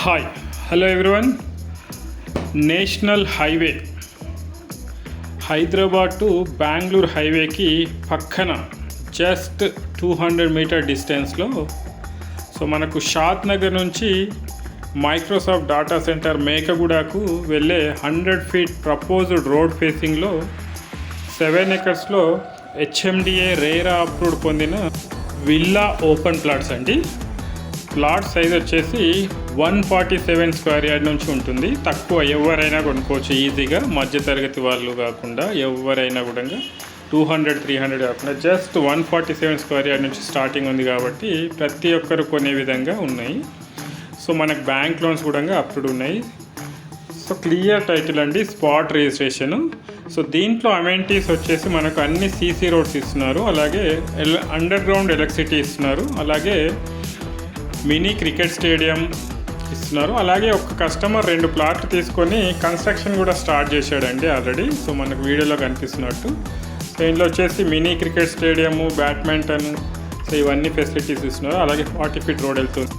Hi hello everyone. National highway Hyderabad to Bengaluru హైవేకి పక్కన just 200 metre డిస్టెన్స్లో మనకు షాద్ నగర్ నుంచి మైక్రోసాఫ్ట్ డేటా సెంటర్ మేకగూడకు వెళ్ళే 100 ఫీట్ ప్రపోజ్డ్ రోడ్ ఫేసింగ్లో 7 ఎకర్స్లో హెచ్ఎండిఏ రేరా అప్రూవ్డ్ పొందిన విల్లా ఓపెన్ ప్లాట్స్ అండి. ప్లాట్ సైజ్ వచ్చేసి 147 స్క్వేర్ యార్డ్ నుంచి ఉంటుంది. తక్కువ ఎవరైనా కొనుక్కోవచ్చు ఈజీగా, మధ్యతరగతి వాళ్ళు కాకుండా ఎవరైనా కూడా 200-300 కాకుండా జస్ట్ 147 స్క్వేర్ యార్డ్ నుంచి స్టార్టింగ్ ఉంది కాబట్టి ప్రతి ఒక్కరు కొనే విధంగా ఉన్నాయి. మనకు బ్యాంక్ లోన్స్ కూడా అప్రూవ్డ్ ఉన్నాయి. క్లియర్ టైటిల్ అండి, స్పాట్ రిజిస్ట్రేషను. దీంట్లో అమెంటీస్ వచ్చేసి మనకు అన్ని సీసీ రోడ్స్ ఇస్తున్నారు, అలాగే అండర్ గ్రౌండ్ ఎలక్ట్రిసిటీ ఇస్తున్నారు, అలాగే మినీ క్రికెట్ స్టేడియం ఇస్తున్నారు. అలాగే ఒక కస్టమర్ 2 ప్లాట్లు తీసుకొని కన్స్ట్రక్షన్ కూడా స్టార్ట్ చేశాడండి ఆల్రెడీ. మనకు వీడియోలో కనిపిస్తున్నట్టు. ఇందులో వచ్చేసి మినీ క్రికెట్ స్టేడియము, బ్యాడ్మింటన్, ఇవన్నీ ఫెసిలిటీస్ ఇస్తున్నారు. అలాగే 40 ఫీట్ రోడ్ వెళ్తుంది.